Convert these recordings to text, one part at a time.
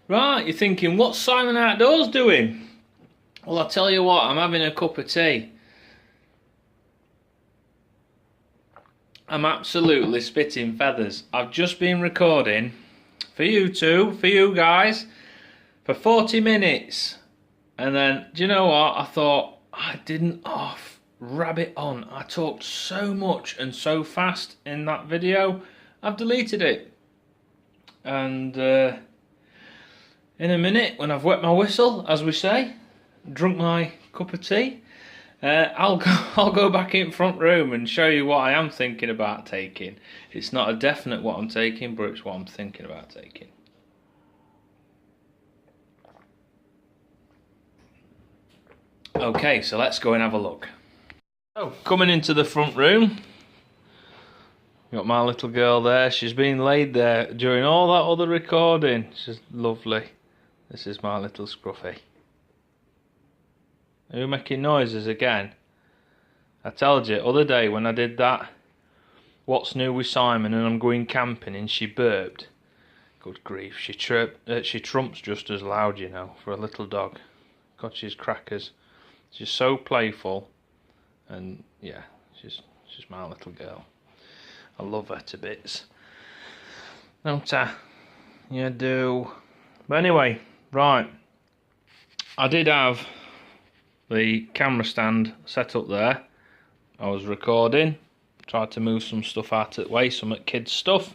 Right, you're thinking, what's Simon Outdoors doing? Well, I'll tell you what, I'm having a cup of tea. I'm absolutely spitting feathers. I've just been recording for you two, for you guys, for 40 minutes. And then, do you know what? I thought, I didn't rabbit on. I talked so much and so fast in that video, I've deleted it. And in a minute, when I've wet my whistle, as we say, drunk my cup of tea, I'll go back in front room and show you what I am thinking about taking. It's not a definite what I'm taking, but it's what I'm thinking about taking. Okay, so let's go and have a look. So, coming into the front room, got my little girl there. She's been laid there during all that other recording. She's lovely. This is my little scruffy. Are you making noises again? I told you other day when I did that What's New with Simon and I'm going camping and she burped. Good grief, she trumps just as loud, you know, for a little dog. God, she's crackers. She's so playful, and yeah, she's my little girl. I love her to bits. Don't I? You do. But anyway, right. I did have the camera stand set up there. I was recording. Tried to move some stuff out of the way, some kids' stuff.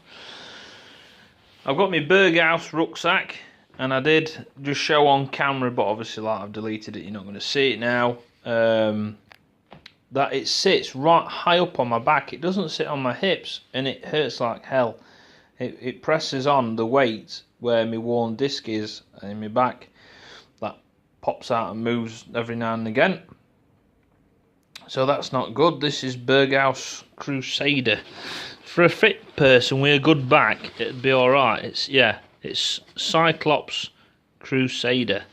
I've got my Berghaus rucksack, and I did just show on camera, but obviously like I've deleted it, you're not going to see it now, that it sits right high up on my back. It doesn't sit on my hips, and it hurts like hell. It presses on the weight where my worn disc is in my back. That pops out and moves every now and again. So that's not good. This is Berghaus Crusader. For a fit person with a good back, it'd be alright. It's Cyclops Crusader.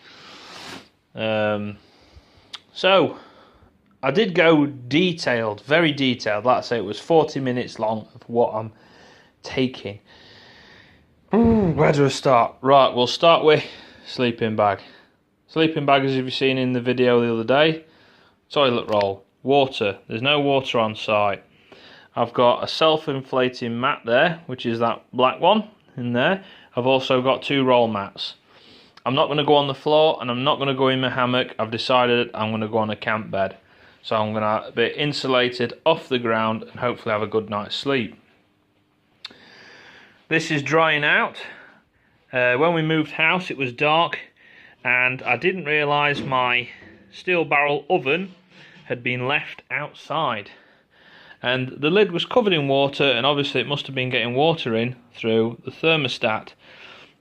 So I did go detailed, very detailed. Like I say, it was 40 minutes long of what I'm taking. Where do I start? Right, we'll start with sleeping bag. Sleeping bag, as you've seen in the video the other day. Toilet roll. Water. There's no water on site. I've got a self-inflating mat there, which is that black one in there. I've also got 2 roll mats. I'm not going to go on the floor, and I'm not going to go in my hammock. I've decided I'm going to go on a camp bed. So I'm going to be insulated off the ground and hopefully have a good night's sleep. This is drying out. When we moved house, it was dark, and I didn't realise my steel barrel oven had been left outside. And the lid was covered in water, and obviously it must have been getting water in through the thermostat.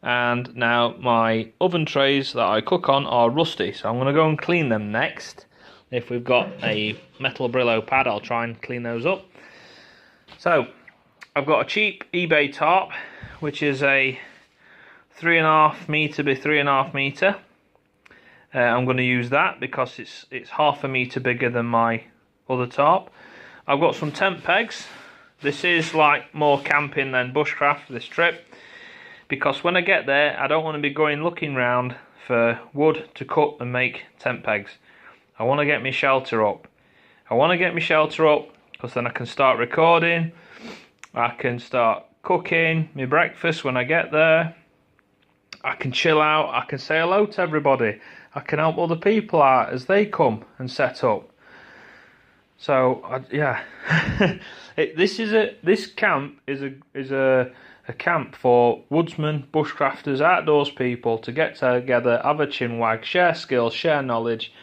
And now my oven trays that I cook on are rusty, so I'm going to go and clean them next. If we've got a metal Brillo pad, I'll try and clean those up. So I've got a cheap eBay tarp, which is a 3.5 metre by 3.5 metre. I'm going to use that because it's half a metre bigger than my other tarp. I've got some tent pegs. This is like more camping than bushcraft for this trip, because when I get there I don't want to be going looking round for wood to cut and make tent pegs. I want to get my shelter up. Because then I can start recording, I can start cooking my breakfast when I get there, I can chill out, I can say hello to everybody, I can help other people out as they come and set up. So yeah, this camp is a camp for woodsmen, bushcrafters, outdoors people to get together, have a chinwag, share skills, share knowledge,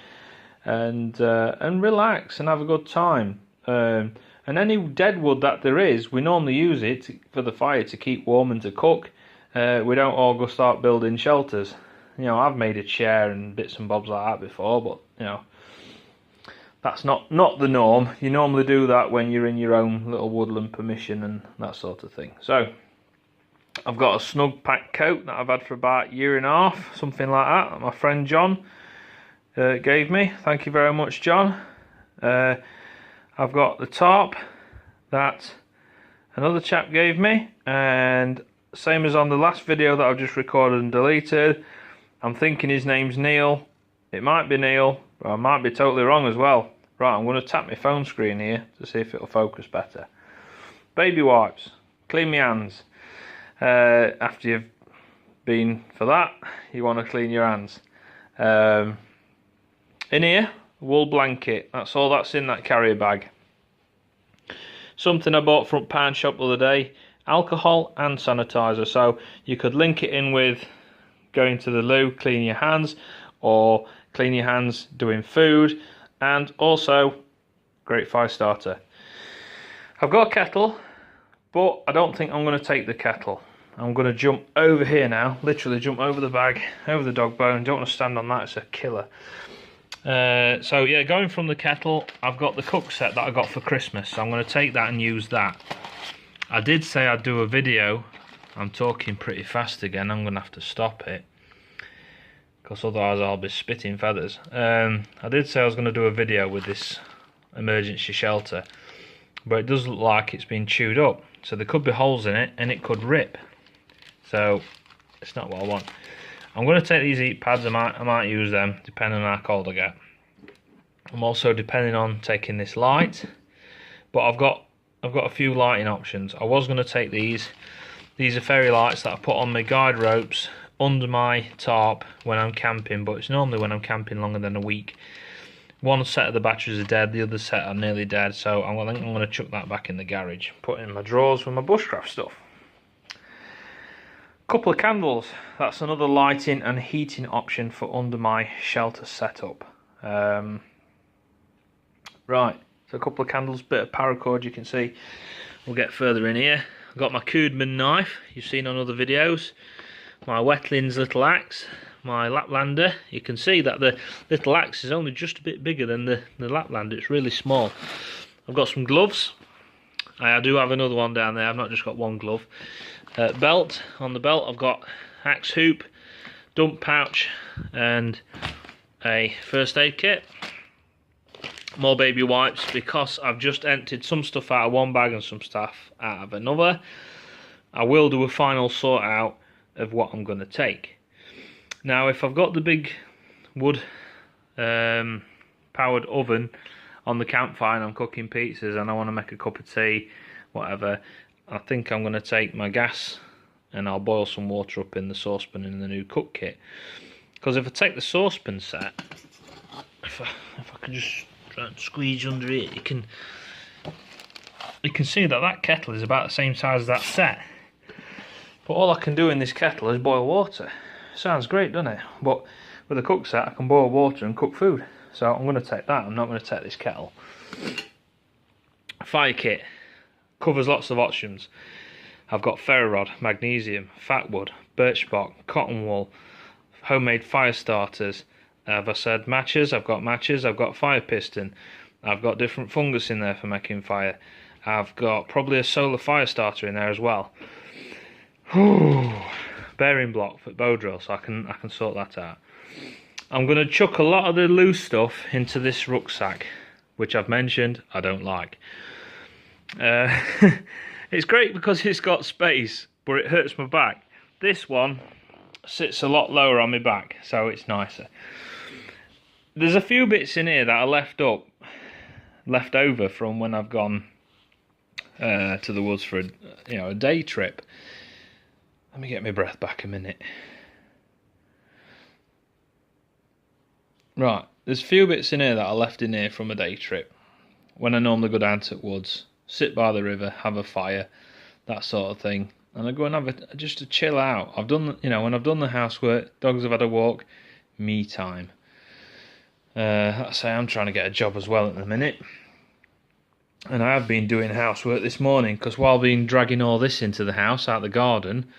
and relax and have a good time. And any dead wood that there is, we normally use it for the fire to keep warm and to cook. We don't all go start building shelters. You know, I've made a chair and bits and bobs like that before, but you know, that's not the norm. You normally do that when you're in your own little woodland permission and that sort of thing. So I've got a snug pack coat that I've had for about a year and a half, something like that my friend John gave me. Thank you very much, John. I've got the tarp that another chap gave me, and same as on the last video that I've just recorded and deleted. I'm thinking his name's Neil. It might be Neil, but I might be totally wrong as well. Right, I'm going to tap my phone screen here to see if it'll focus better. Baby wipes. Clean my hands. After you've been for that, you want to clean your hands. In here, wool blanket. That's all that's in that carrier bag. Something I bought from Pound Shop the other day. Alcohol and sanitizer. So you could link it in with going to the loo, clean your hands, or clean your hands doing food, and also great fire starter. I've got a kettle, but I don't think I'm going to take the kettle. I'm going to jump over here now, literally jump over the bag, over the dog bone. Don't want to stand on that, it's a killer. So yeah, going from the kettle, I've got the cook set that I got for Christmas, so I'm going to take that and use that. I did say I'd do a video. I'm talking pretty fast again, I'm going to have to stop it, because otherwise I'll be spitting feathers. I did say I was going to do a video with this emergency shelter, but it does look like it's been chewed up, so there could be holes in it and it could rip, so it's not what I want. I'm going to take these heat pads. I might use them depending on how cold I get. I'm also depending on taking this light, but I've got a few lighting options. I was going to take these. These are fairy lights that I put on my guide ropes under my tarp when I'm camping, but it's normally when I'm camping longer than a week. One set of the batteries are dead, the other set are nearly dead, so I think I'm going to chuck that back in the garage. Put it in my drawers with my bushcraft stuff. Couple of candles. That's another lighting and heating option for under my shelter setup. Right, so a couple of candles, bit of paracord, you can see. We'll get further in here. I've got my Koodman knife, you've seen on other videos. My Wetlands little axe, my Laplander. You can see that the little axe is only just a bit bigger than the Laplander, it's really small. I've got some gloves. I do have another one down there, I've not just got one glove. Belt. On the belt I've got axe hoop, dump pouch and a first aid kit. More baby wipes, because I've just emptied some stuff out of one bag and some stuff out of another. I will do a final sort out of what I'm going to take. Now if I've got the big wood powered oven on the campfire and I'm cooking pizzas and I want to make a cup of tea, whatever, I think I'm going to take my gas and I'll boil some water up in the saucepan in the new cook kit. Because if I take the saucepan set, if I can just try and squeeze under it, you can see that kettle is about the same size as that set. But all I can do in this kettle is boil water. Sounds great, doesn't it? But with a cook set I can boil water and cook food. So I'm going to take that, I'm not going to take this kettle. Fire kit. Covers lots of options. I've got ferro rod, magnesium, fat wood, birch bark, cotton wool, homemade fire starters. As I said, matches. I've got matches. I've got fire piston. I've got different fungus in there for making fire. I've got probably a solar fire starter in there as well. Bearing block for bow drill, so I can sort that out. I'm going to chuck a lot of the loose stuff into this rucksack, which I've mentioned I don't like. It's great because it's got space, but it hurts my back. This one sits a lot lower on my back, so it's nicer. There's a few bits in here that are left over from when I've gone to the woods for a day trip. Let me get my breath back a minute. Right, there's a few bits in here that are left in here from a day trip. When I normally go down to the woods, sit by the river, have a fire, that sort of thing. And I go and have just to chill out. I've done, when I've done the housework, dogs have had a walk, me time. I say I'm trying to get a job as well at the minute. And I have been doing housework this morning, because while being dragging all this into the house, out the garden,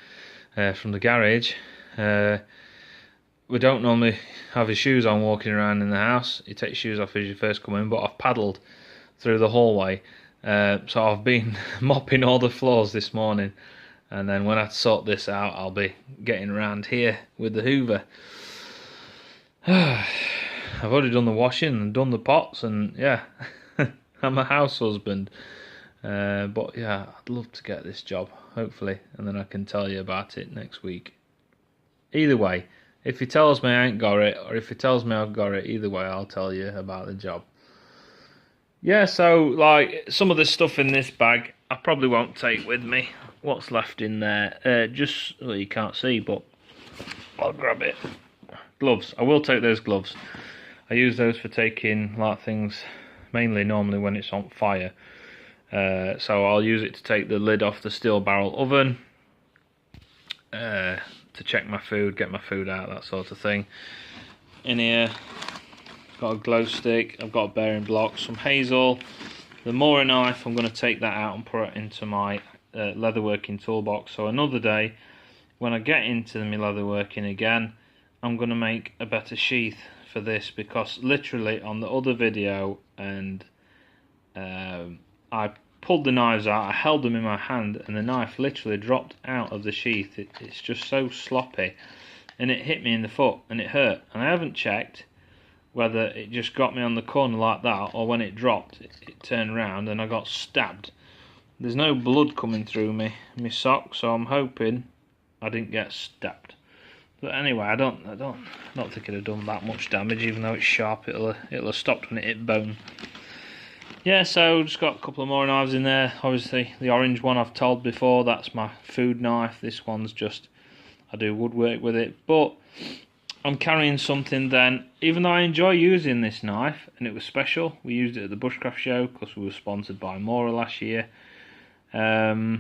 from the garage, we don't normally have his shoes on walking around in the house. You take your shoes off as you first come in, but I've paddled through the hallway. So I've been mopping all the floors this morning, and then when I sort this out I'll be getting around here with the hoover. I've already done the washing and done the pots, and yeah, I'm a house husband. But yeah, I'd love to get this job, hopefully, and then I can tell you about it next week. Either way, if he tells me I ain't got it, or if he tells me I've got it, either way I'll tell you about the job. Yeah, so like some of the stuff in this bag I probably won't take with me. What's left in there? Just, well, you can't see, but I'll grab it. Gloves. I will take those gloves. I use those for taking like things, mainly normally when it's on fire. So I'll use it to take the lid off the steel barrel oven, to check my food, get my food out, that sort of thing. In here, got a glow stick, I've got a bearing block, some hazel, the Mora knife. I'm going to take that out and put it into my leatherworking toolbox. So another day, when I get into my leatherworking again, I'm going to make a better sheath for this, because literally on the other video, and I pulled the knives out, I held them in my hand, and the knife literally dropped out of the sheath. It's just so sloppy, and it hit me in the foot, and it hurt. And I haven't checked whether it just got me on the corner like that, or when it dropped, it turned around and I got stabbed. There's no blood coming through my sock, so I'm hoping I didn't get stabbed. But anyway, I don't think it'd have done that much damage, even though it's sharp. It'll have stopped when it hit bone. Yeah, so just got a couple of more knives in there. Obviously, the orange one I've told before, that's my food knife. This one's just, I do woodwork with it. But I'm carrying something then, even though I enjoy using this knife, and it was special. We used it at the Bushcraft show because we were sponsored by Mora last year. Yeah,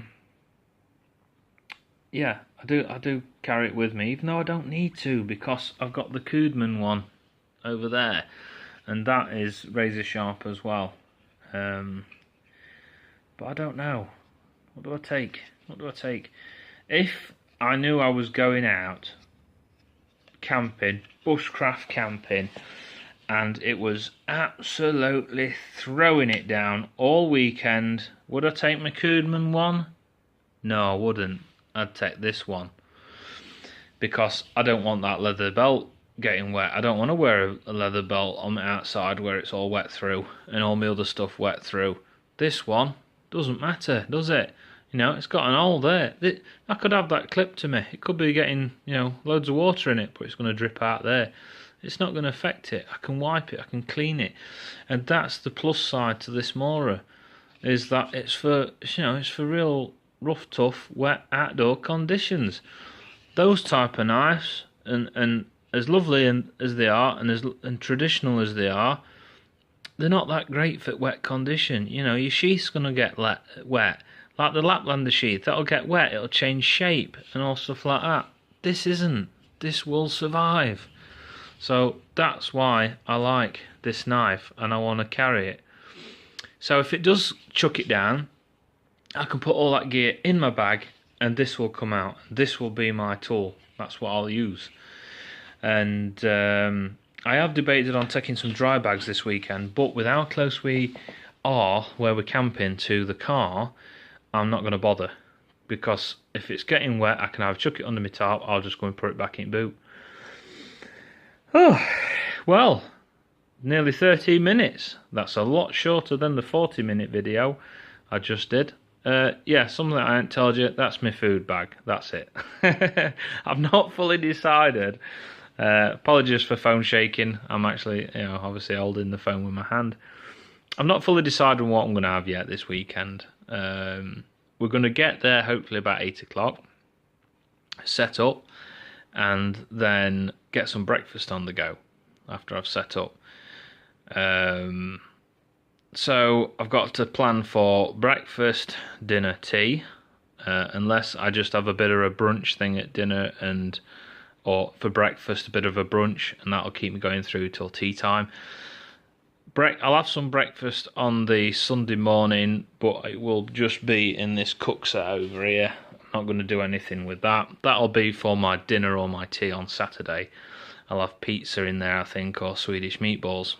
I do carry it with me, even though I don't need to, because I've got the Koodman one over there, and that is razor sharp as well. But I don't know. What do I take? What do I take? If I knew I was going out camping, bushcraft camping, and it was absolutely throwing it down all weekend, would I take my Koodman one? No, I wouldn't. I'd take this one, because I don't want that leather belt getting wet. I don't want to wear a leather belt on the outside where it's all wet through and all my other stuff wet through. This one doesn't matter, does it? You know, it's got an hole there. I could have that clipped to me. It could be getting, you know, loads of water in it, but it's going to drip out there. It's not going to affect it. I can wipe it, I can clean it. And that's the plus side to this Mora, is that it's for, you know, it's for real rough, tough, wet outdoor conditions. Those type of knives, and as lovely as they are, and traditional as they are, they're not that great for wet condition. You know, your sheath's going to get wet. Like the Laplander sheath, that'll get wet, it'll change shape and all stuff like that. This isn't. This will survive. So that's why I like this knife and I want to carry it. So if it does chuck it down, I can put all that gear in my bag and this will come out. This will be my tool. That's what I'll use. And I have debated on taking some dry bags this weekend, but with how close we are where we're camping to the car, I'm not going to bother, because if it's getting wet, I can either chuck it under my tarp, or I'll just go and put it back in boot. Oh, well, nearly 13 minutes. That's a lot shorter than the 40-minute video I just did. Yeah, something that I haven't told you, that's my food bag. That's it. I've not fully decided. Apologies for phone shaking. I'm actually, you know, obviously holding the phone with my hand. I'm not fully decided on what I'm going to have yet this weekend. We're going to get there hopefully about 8 o'clock, set up, and then get some breakfast on the go after I've set up. So I've got to plan for breakfast, dinner, tea, unless I just have a bit of a brunch thing at dinner, or for breakfast a bit of a brunch, and that'll keep me going through till tea time. I'll have some breakfast on the Sunday morning, but it will just be in this cook set over here. I'm not going to do anything with that. That'll be for my dinner or my tea on Saturday. I'll have pizza in there, I think, or Swedish meatballs.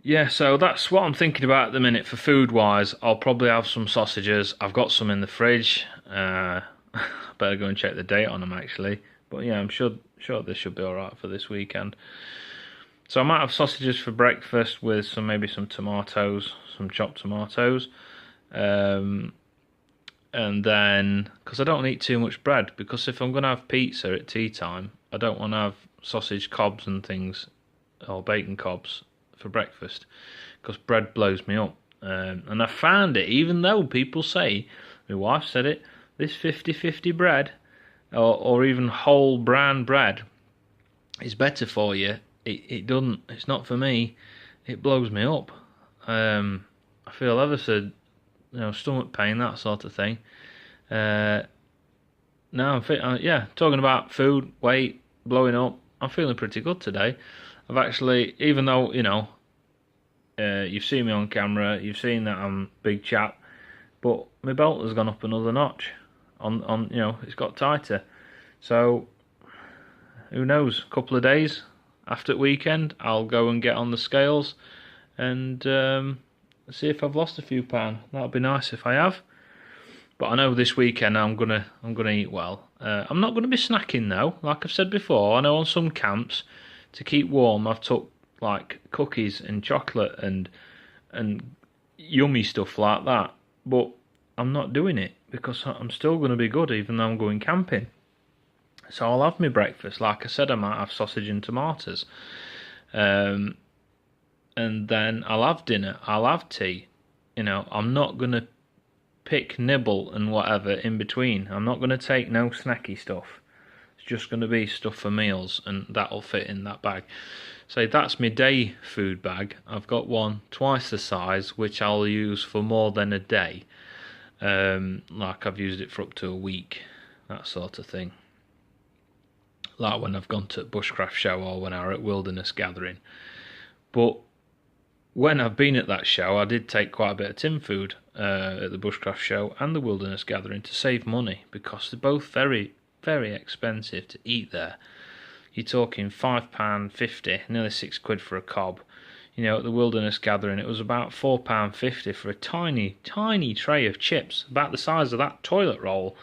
Yeah, so that's what I'm thinking about at the minute for food-wise. I'll probably have some sausages. I've got some in the fridge. Better go and check the date on them, actually. But yeah, I'm sure this should be alright for this weekend. So I might have sausages for breakfast with maybe some tomatoes, some chopped tomatoes. And then, because I don't eat too much bread, because if I'm going to have pizza at tea time, I don't want to have sausage cobs and things, or bacon cobs for breakfast, because bread blows me up. And I found it, even though people say, my wife said it, this 50-50 bread, or even whole brown bread, is better for you. It doesn't, it's not for me. It blows me up. I feel ever so, stomach pain, that sort of thing. No, I'm fit. Yeah, talking about food, weight, blowing up, I'm feeling pretty good today. I've actually, even though, you've seen me on camera, you've seen that I'm a big chap, but my belt has gone up another notch. It's got tighter. So, who knows? A couple of days after the weekend, I'll go and get on the scales and see if I've lost a few pounds. That'll be nice if I have. But I know this weekend I'm gonna eat well. I'm not gonna be snacking though. Like I've said before, I know on some camps to keep warm, I've took like cookies and chocolate and yummy stuff like that. But I'm not doing it because I'm still gonna be good even though I'm going camping. So I'll have my breakfast. Like I said, I might have sausage and tomatoes. And then I'll have dinner. I'll have tea. I'm not going to pick, nibble and whatever in between. I'm not going to take no snacky stuff. It's just going to be stuff for meals, and that'll fit in that bag. So that's my day food bag. I've got one twice the size, which I'll use for more than a day. Like I've used it for up to a week, that sort of thing. Like when I've gone to Bushcraft Show or when I were at Wilderness Gathering. But when I've been at that show, I did take quite a bit of tin food at the Bushcraft Show and the Wilderness Gathering to save money, because they're both very, very expensive to eat there. You're talking £5.50, nearly £6 for a cob. At the Wilderness Gathering, it was about £4.50 for a tiny, tiny tray of chips, about the size of that toilet roll.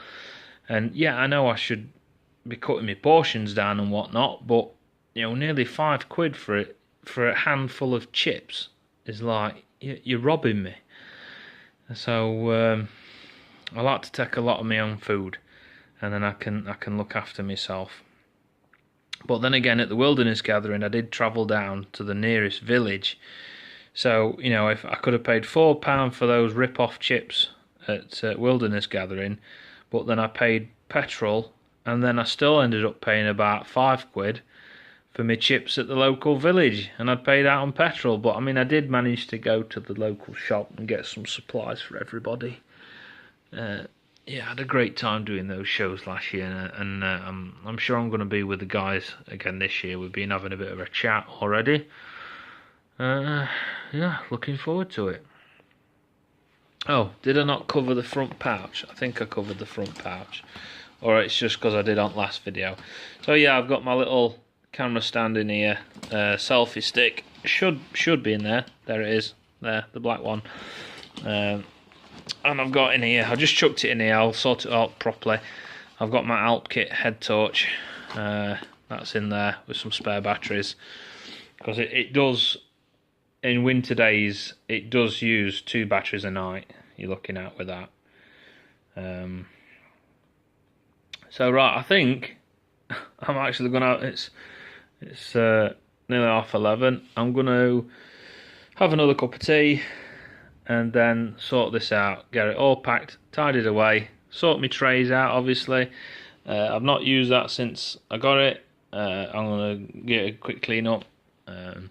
And yeah, I know I should be cutting my portions down and whatnot, but nearly £5 for a handful of chips is like you're robbing me. So I like to take a lot of my own food, and then I can look after myself. But then again, at the Wilderness Gathering, I did travel down to the nearest village. So if I could have paid £4 for those rip-off chips at Wilderness Gathering, but then I paid petrol. And then I still ended up paying about £5 for my chips at the local village. And I'd paid out on petrol. But I did manage to go to the local shop and get some supplies for everybody. I had a great time doing those shows last year. And I'm sure I'm going to be with the guys again this year. We've been having a bit of a chat already. Looking forward to it. Oh, did I not cover the front pouch? I think I covered the front pouch. Or it's just because I did on last video. So yeah, I've got my little camera stand in here. Selfie stick should be in there. There it is. There, the black one. And I've got in here, I just chucked it in here. I'll sort it out properly. I've got my Alp Kit head torch. That's in there with some spare batteries. Because it does, in winter days, it does use 2 batteries a night. You're looking at with that. So right, I think I'm actually gonna. It's nearly 11:30. I'm gonna have another cup of tea, and then sort this out. Get it all packed, tidied away. Sort my trays out. Obviously, I've not used that since I got it. I'm gonna get a quick clean up. Then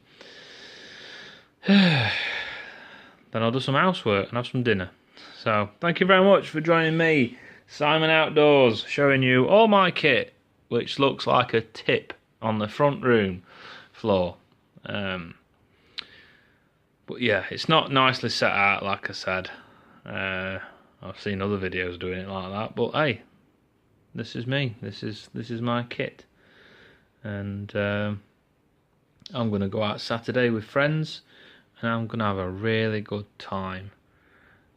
I'll do some housework and have some dinner. So thank you very much for joining me. Simon Outdoors, showing you all my kit, which looks like a tip on the front room floor. But yeah, it's not nicely set out, like I said. I've seen other videos doing it like that, but hey, this is me. This is my kit, and I'm gonna go out Saturday with friends, and I'm gonna have a really good time.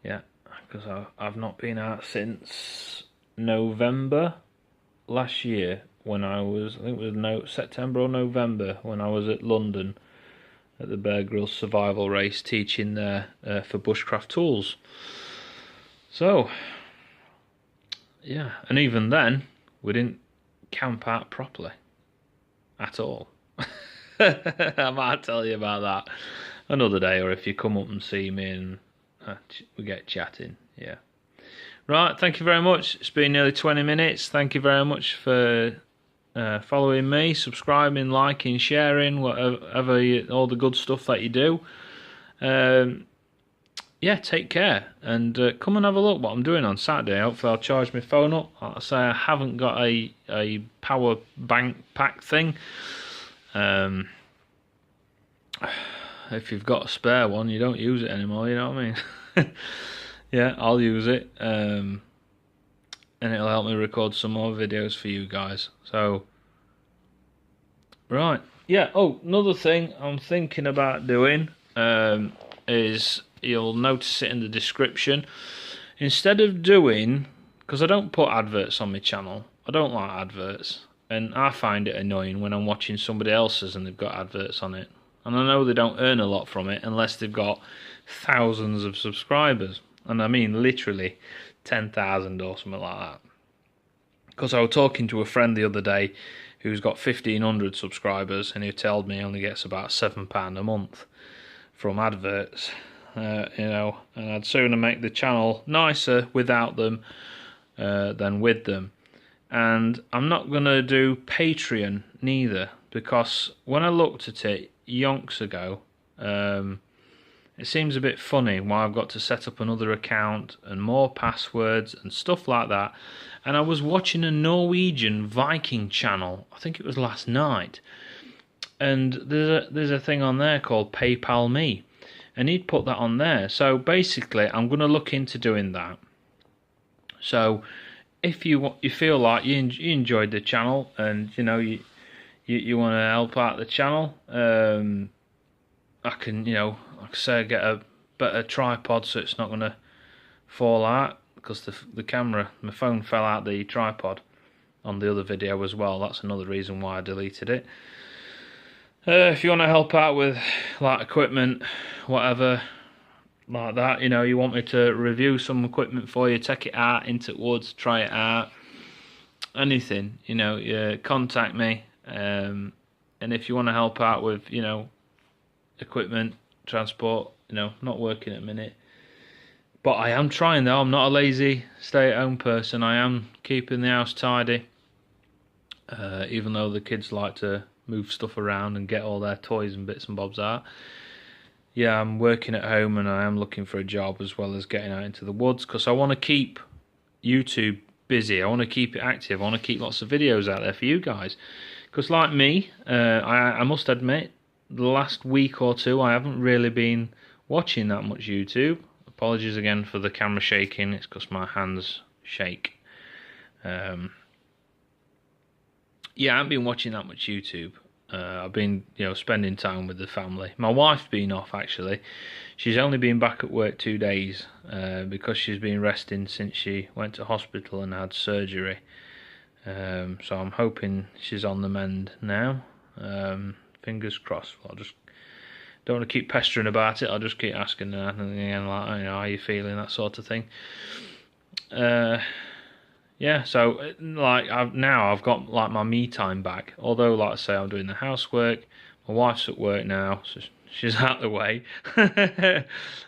Yeah. Because I've not been out since November last year when I think it was September or November when I was at London at the Bear Grylls survival race, teaching there for bushcraft tools. So, yeah, and even then, we didn't camp out properly at all. I might tell you about that another day, or if you come up and see me and we get chatting. Yeah. Right, thank you very much. It's been nearly 20 minutes. Thank you very much for following me, subscribing, liking, sharing, whatever all the good stuff that you do. Yeah, take care, and come and have a look what I'm doing on Saturday. Hopefully I'll charge my phone up. Like I say, I haven't got a power bank pack thing. If you've got a spare one, you don't use it anymore, you know what I mean? Yeah, I'll use it, and it'll help me record some more videos for you guys. So, right, yeah. Oh, another thing I'm thinking about doing is, you'll notice it in the description. Instead of doing, because I don't put adverts on my channel, I don't like adverts, and I find it annoying when I'm watching somebody else's and they've got adverts on it. And I know they don't earn a lot from it unless they've got thousands of subscribers. And I mean literally 10,000 or something like that. Because I was talking to a friend the other day who's got 1,500 subscribers, and he told me he only gets about £7 a month from adverts. And I'd sooner make the channel nicer without them than with them. And I'm not going to do Patreon neither, because when I looked at it yonks ago, it seems a bit funny why I've got to set up another account and more passwords and stuff like that. And I was watching a Norwegian Viking channel, I think it was last night, and there's a thing on there called PayPal Me, and he'd put that on there. So basically I'm going to look into doing that. So if you feel like you enjoyed the channel, and you want to help out the channel, I can, like I say, get a better tripod so it's not going to fall out, because the camera, my phone fell out the tripod on the other video as well. That's another reason why I deleted it. If you want to help out with like equipment, whatever like that, you want me to review some equipment for you, take it out into woods, try it out, anything, contact me. And if you want to help out with, equipment, transport, not working at the minute, but I am trying though. I'm not a lazy stay-at-home person. I am keeping the house tidy, even though the kids like to move stuff around and get all their toys and bits and bobs out. Yeah, I'm working at home, and I am looking for a job as well as getting out into the woods, because I want to keep YouTube busy. I want to keep it active. I want to keep lots of videos out there for you guys, because like me, I must admit, the last week or two I haven't really been watching that much YouTube. Apologies again for the camera shaking, it's because my hands shake. Yeah, I haven't been watching that much YouTube. I've been, spending time with the family. My wife's been off, actually. She's only been back at work 2 days because she's been resting since she went to hospital and had surgery. So I'm hoping she's on the mend now. Fingers crossed. I just don't want to keep pestering about it. I'll just keep asking her again, like, how are you feeling, that sort of thing. Yeah, so like I've got like my me time back. Although, like I say, I'm doing the housework. My wife's at work now, so she's out of the way.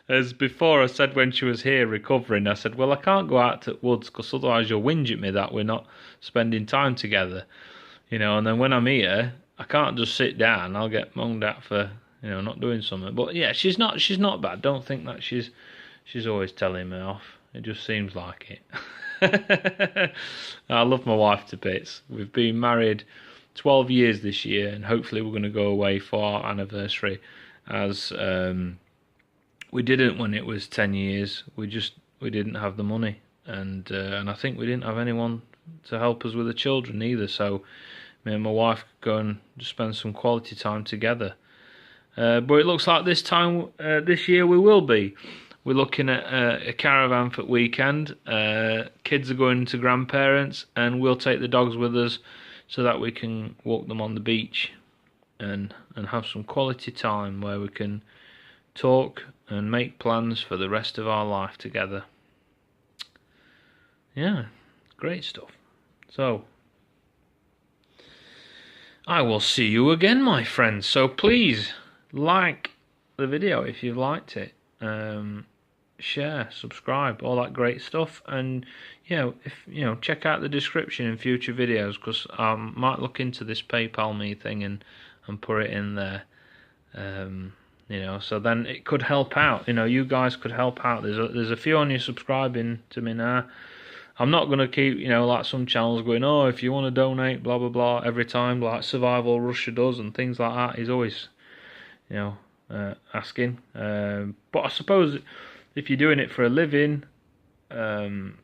As before I said when she was here recovering, I said, well, I can't go out to the woods because otherwise you'll whinge at me that we're not spending time together. And then when I'm here, I can't just sit down. I'll get moaned at for not doing something. But yeah, she's not bad. Don't think that she's always telling me off. It just seems like it. I love my wife to bits. We've been married 12 years this year, and hopefully we're going to go away for our anniversary, as we didn't when it was 10 years. We didn't have the money, and I think we didn't have anyone to help us with the children either, so me and my wife could go and just spend some quality time together. But it looks like this year we will be. We're looking at a caravan for the weekend. Kids are going to grandparents, and we'll take the dogs with us so that we can walk them on the beach and have some quality time where we can talk and make plans for the rest of our life together. Yeah, great stuff. So, I will see you again, my friends. So please like the video if you've liked it. Share, subscribe, all that great stuff, and check out the description in future videos, because I might look into this PayPal me thing and put it in there. So then it could help out. You guys could help out. There's a few on you subscribing to me now. I'm not gonna keep like some channels going, oh, if you want to donate, blah blah blah, every time, like Survival Russia does and things like that. He's always asking. But I suppose if you're doing it for a living, you're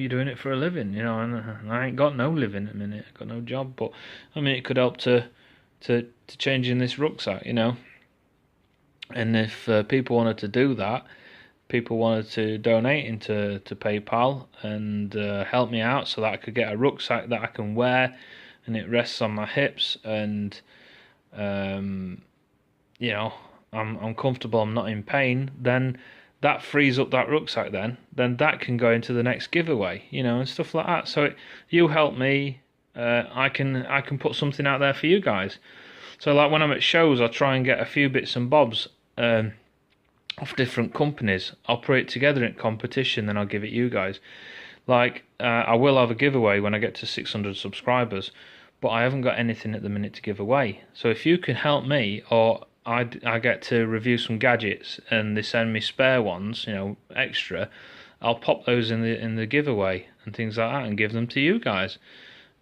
doing it for a living, and I ain't got no living at the minute. I've got no job, but I mean, it could help to changing this rucksack, And if people wanted to do that, people wanted to donate into PayPal and help me out so that I could get a rucksack that I can wear and it rests on my hips, and I'm comfortable, I'm not in pain, then that frees up that rucksack, then that can go into the next giveaway, and stuff like that. So you help me, I can put something out there for you guys. So like when I'm at shows, I try and get a few bits and bobs of different companies. I'll put it together in competition, then I'll give it you guys. Like I will have a giveaway when I get to 600 subscribers, but I haven't got anything at the minute to give away. So if you can help me, or I get to review some gadgets and they send me spare ones, extra, I'll pop those in the giveaway and things like that and give them to you guys,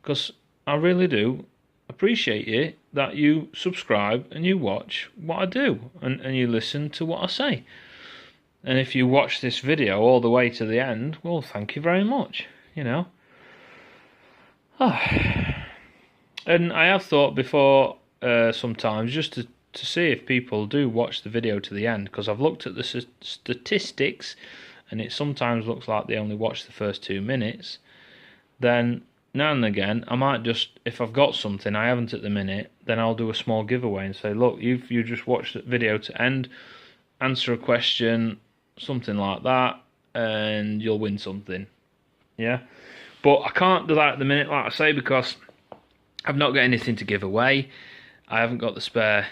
because I really do appreciate it that you subscribe and you watch what I do and you listen to what I say. And if you watch this video all the way to the end, well, thank you very much, And I have thought before sometimes just to see if people do watch the video to the end, because I've looked at the statistics and it sometimes looks like they only watch the first 2 minutes. Then now and again, I might just, if I've got something I haven't at the minute, then I'll do a small giveaway and say, look, you just watched the video to end, answer a question, something like that, and you'll win something. Yeah? But I can't do that at the minute, like I say, because I've not got anything to give away. I haven't got the spare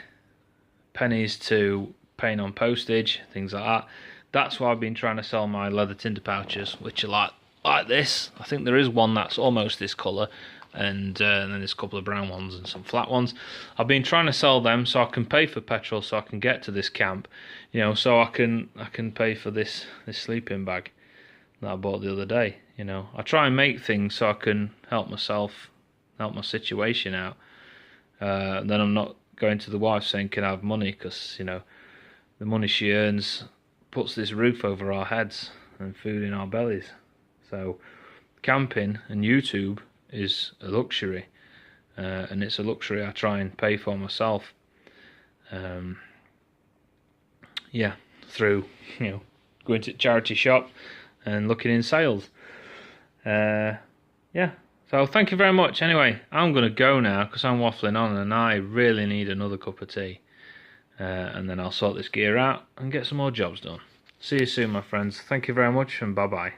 pennies to paying on postage, things like that. That's why I've been trying to sell my leather tinder pouches, which are like this. I think there is one that's almost this colour, and then there's a couple of brown ones and some flat ones. I've been trying to sell them so I can pay for petrol, so I can get to this camp, so I can pay for this sleeping bag that I bought the other day. I try and make things so I can help myself, help my situation out. Then I'm not going to the wife saying, can I have money, because the money she earns puts this roof over our heads and food in our bellies. So camping and YouTube is a luxury, and it's a luxury I try and pay for myself. Through going to charity shop and looking in sales. So thank you very much. Anyway, I'm going to go now because I'm waffling on and I really need another cup of tea. And then I'll sort this gear out and get some more jobs done. See you soon, my friends. Thank you very much, and bye-bye.